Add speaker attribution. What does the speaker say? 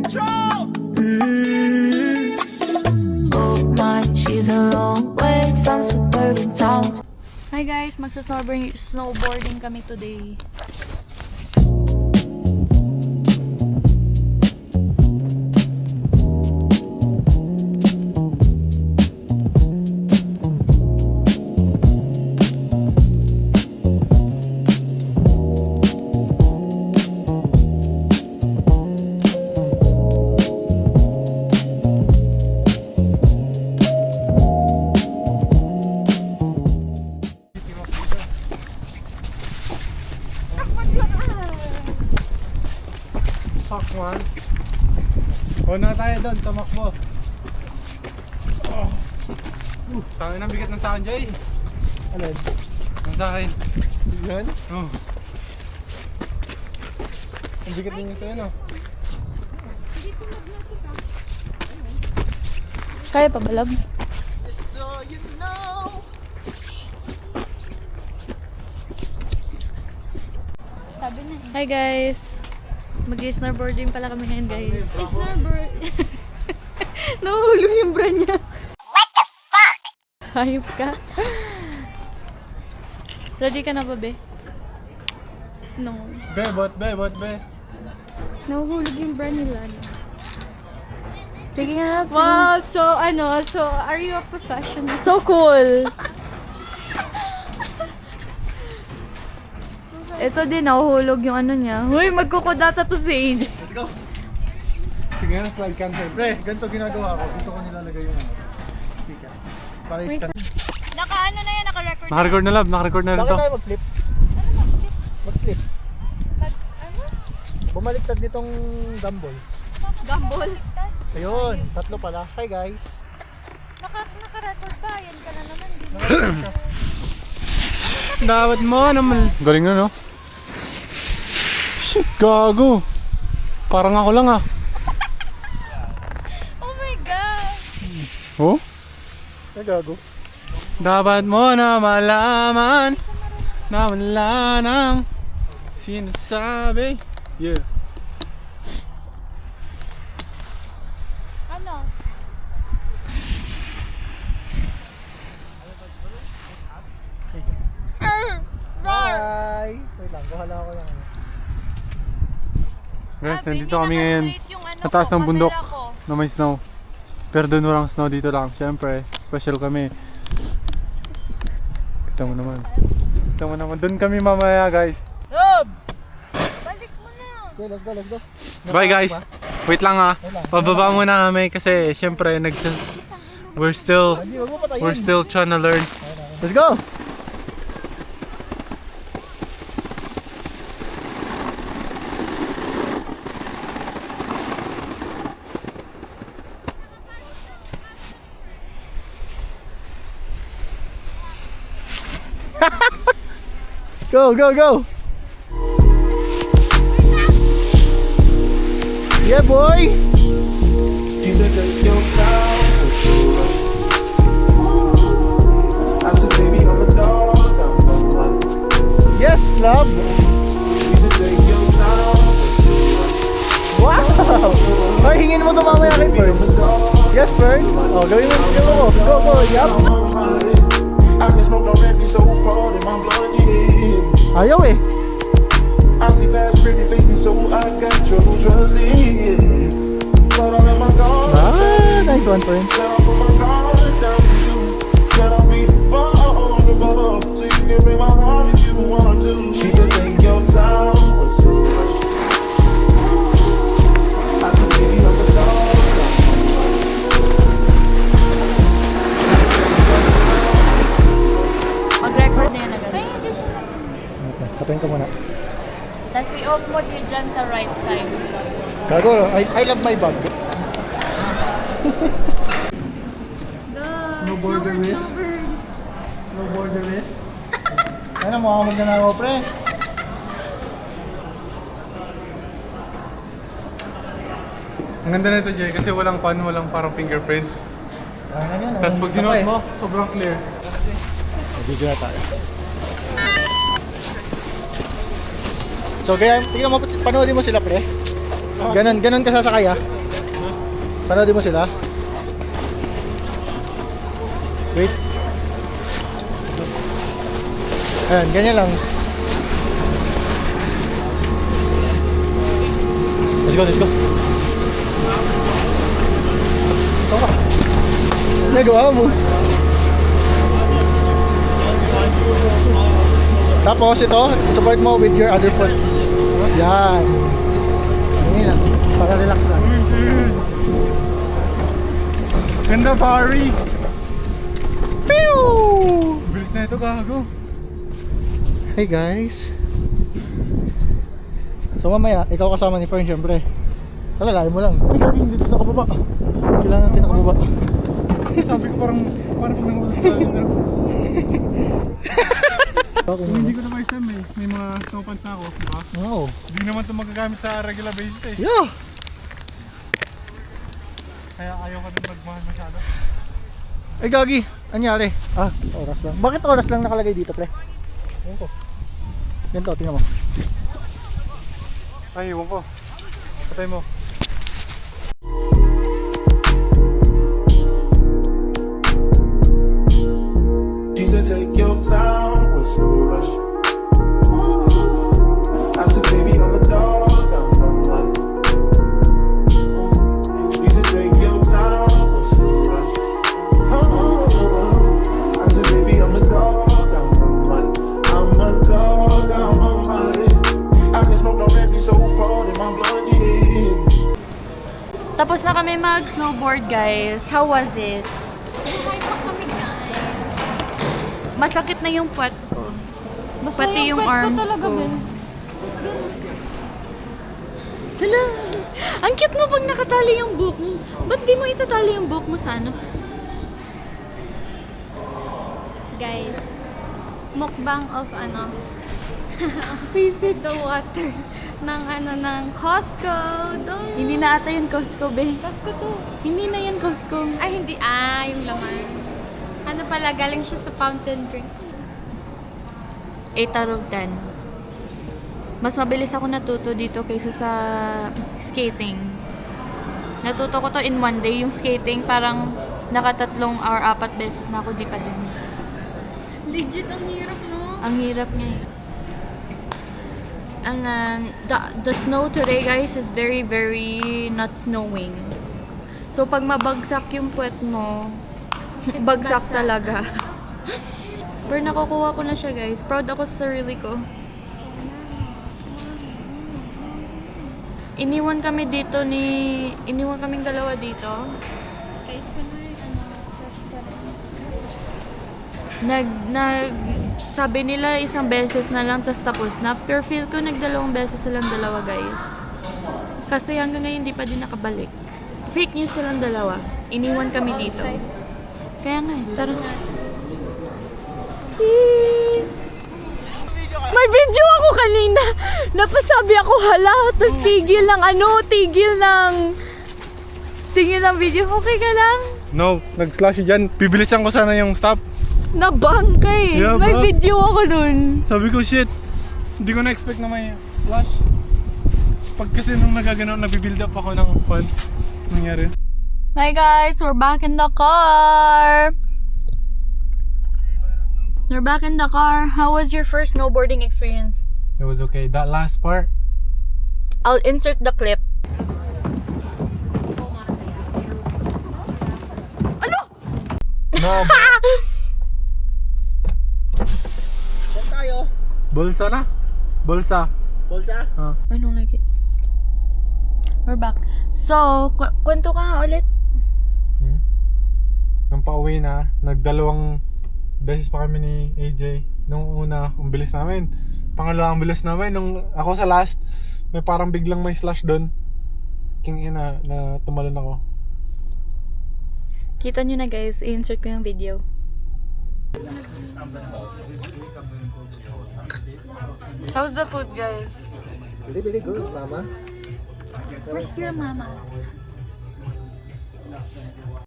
Speaker 1: control. Oh my, she's a long way from suburban towns.
Speaker 2: Hi guys, snowboarding kami today.
Speaker 3: Sakwan. Una tayo doon, tumakbo. Tangin ang bigat ng sa akin, Jay.
Speaker 4: Alin?
Speaker 3: Ang sa akin.
Speaker 4: Yan?
Speaker 3: Oh.
Speaker 4: Ang bigat din yung sa'yo, no?
Speaker 2: Kaya pa ba, love?
Speaker 1: So you know.
Speaker 2: Sabi na eh. Hi guys! Mag-snowboarding pala kami ngayon guys.
Speaker 5: Snowboard.
Speaker 2: Nahulog yung bra niya. What the fuck? Hayop ka. Ready ka na ba, be? No.
Speaker 3: Bot, be.
Speaker 5: Nahuhulog yung bra nila.
Speaker 2: Sige nga.
Speaker 5: Wow, so are you a professional?
Speaker 2: So cool! Ito din, nahuhulog yung ano niya. Uy, magkukudata to si AJ.
Speaker 3: Let's go. Sige nga, slide cancel. Pre, ganito ginagawa ko. Dito ko nilalagay yung ano. Stika. Para i-scan.
Speaker 5: Naka-ano na yan, naka-record.
Speaker 3: Naka-record na, love. Naka-record na rin
Speaker 4: Bakit
Speaker 3: to.
Speaker 4: tayo mag-flip? Mag-flip.
Speaker 5: Ano?
Speaker 4: Bumaliktad nitong gumball.
Speaker 5: Gumball?
Speaker 4: Ayun, tatlo pala. Hi guys.
Speaker 5: Naka-record ba? Yan ka na naman.
Speaker 3: Dapat mo naman. Galing na, no? Shit, gago. Parang ako lang, ah.
Speaker 5: Oh my God!
Speaker 3: Oh?
Speaker 4: Ay, gago.
Speaker 3: Dapat mo na malaman na wala nang sinasabi. Yeah.
Speaker 5: Ano?
Speaker 4: Hi! Wait lang, bahala ako lang.
Speaker 3: Guys, nandito kami ngayon. Sa taas ng bundok na may snow. Pero doon walang snow, dito lang. Siyempre, special kami. Kita mo naman. Doon kami mamaya, guys.
Speaker 5: Balik mo na!
Speaker 4: Okay, let's go.
Speaker 3: Bye, guys. Wait lang, ah. Pababa muna kami kasi siyempre we're still
Speaker 4: Hindi, wag mo patayin.
Speaker 3: trying to learn.
Speaker 4: Let's go! Go! Yeah, boy!
Speaker 6: He said, take your time, what's your rush? I said, baby, I'm a dog,
Speaker 4: Yes, love!
Speaker 6: He said, take your time, what's your rush?
Speaker 4: Wow! Ay, hingin mo ito mamaya kay Fern. Yes, Fern? Oh, gawin mo. Go, yup!
Speaker 6: I can smoke already, so cold in my blood, yeah.
Speaker 4: Ayaw eh.
Speaker 6: I see past pretty faces, so I got your trust, yeah. But I'm in my guard.
Speaker 4: Nice one, Fern.
Speaker 6: Said I put my guard down to you. Said I'll be vulnerable, so you can bring my heart if you want to. She said, take your time, what's your rush? I said, baby, I'm a dog.
Speaker 2: Mag-record na yan agad.
Speaker 5: Ay, hindi siya nag-
Speaker 4: Okay, katayin ka muna.
Speaker 2: Tapos i-off mo din dyan sa right side.
Speaker 4: Gago, I love my bag.
Speaker 5: No
Speaker 4: border risk.
Speaker 5: Snowbird.
Speaker 4: No border risk. Ano, makakamag na ako, pre.
Speaker 3: Ang ganda nito, Jay, kasi walang parang fingerprint.
Speaker 4: Ano yun?
Speaker 3: Tapos pag sinuot mo, sobrang clear.
Speaker 4: Video na tayo. So kaya, tingnan mo, panoodin mo sila, pre. Ganon ka sasakay ah. Panoodin mo sila. Wait. Ayan, ganyan lang. Let's go. Ito ka. Nagawa mo. Tapos ito, support mo with your other foot. Yan. Ganyan lang. Para relax lang.
Speaker 3: Ganda, Barry! Pew! Bilis na ito, gago.
Speaker 4: Hey guys. So mamaya, ikaw kasama ni Fern syempre. Alalayan mo lang. Ay, gagi, hindi dito nakababa. Kailangan natin nakababa.
Speaker 3: Sabi ko parang pag nangulog sa akin. Kung hindi ko na may SEM eh, may mga snow pants na ako, diba?
Speaker 4: Oo.
Speaker 3: Hindi naman ito magagamit sa regular basis eh.
Speaker 4: Yeah.
Speaker 3: Kaya ayaw ka din magmahal masyado.
Speaker 4: Ay, gagi. Anyari? Oras lang. Bakit oras lang nakalagay dito, pre? Ewan ko. Ganito, tingnan mo.
Speaker 3: Ay, iwan ko. Patay mo.
Speaker 6: She said, take your time, what's no rush? I said, baby, I'm a dog, I'm a money. She said, take your time, what's no rush? I said, baby, I'm a dog, I'm a money. I'm a dog, I'm a money. I can smoke already, so cold in my blood, yeah.
Speaker 2: Tapos na kami mag-snowboard, guys. How was it?
Speaker 5: High pa kami, guys.
Speaker 2: Masakit na yung puwet ko.
Speaker 5: Basta
Speaker 2: Pati yung
Speaker 5: pet ko
Speaker 2: arms
Speaker 5: talaga,
Speaker 2: ko.
Speaker 5: Ben.
Speaker 2: Hala! Ang cute mo pag nakatali yung buhok mo. Ba't di mo itatali yung buhok mo sa ano?
Speaker 5: Guys, mukbang of
Speaker 2: Visit.
Speaker 5: the water ng Costco. Doon.
Speaker 2: Hindi na ata yung Costco, be.
Speaker 5: Costco to.
Speaker 2: Hindi na yan Costco.
Speaker 5: Ay, hindi. Yung laman. Ano pala, galing siya sa fountain drink.
Speaker 2: 8 out of 10. Mas mabilis ako natuto dito kaysa sa skating. Natuto ko to in one day. Yung skating, parang nakatatlong or 4 beses na ako, di pa din.
Speaker 5: Legit, ang hirap, no?
Speaker 2: Ang hirap niya eh. And then, the snow today, guys, is very, very not snowing. So, pag mabagsak yung puwet mo, bagsak talaga. Pero nakukuha ko na siya, guys. Proud ako sa sarili ko. Iniwan kaming dalawa dito.
Speaker 5: Guys, ko na crush pa rin.
Speaker 2: Sabi nila isang beses na lang, tapos na. Pero feel ko nagdalawang beses silang dalawa, guys. Kasi hanggang ngayon di pa din nakabalik. Fake news silang dalawa. Iniwan kami dito. Kaya nga, tara. May video ako kanina. Napasabi ako, hala. Tapos tigil ng video. Okay ka lang?
Speaker 3: No, nag-slash dyan. Bibilisan ko sana yung stop.
Speaker 2: Nabangka eh.
Speaker 3: Yeah,
Speaker 2: May
Speaker 3: bro.
Speaker 2: video ako dun.
Speaker 3: Sabi ko, shit. Hindi ko na-expect na may flash. Pag kasi nung nagagano'n, nabibuild up ako ng fun. Nangyari.
Speaker 2: Hi guys, we're back in the car. We're back in the car. How was your first snowboarding experience?
Speaker 3: It was okay. That last part,
Speaker 2: I'll insert the clip.
Speaker 3: no.
Speaker 4: Saan tayo?
Speaker 3: Bulsa na? Bulsa.
Speaker 4: Bolsa?
Speaker 2: I don't like it. We're back. So, kwento ka nga ulit.
Speaker 3: Nung pauwi na, nagdalawang beses pa kami ni AJ. Nung una, ang bilis namin. Pangalawa, ang bilis namin. Nung ako sa last, may parang biglang may slash doon. King ina na tumalon ako.
Speaker 2: Kita nyo na guys, i-insert ko yung video. How's the food, guys?
Speaker 4: Really good, mama.
Speaker 5: Where's your mama?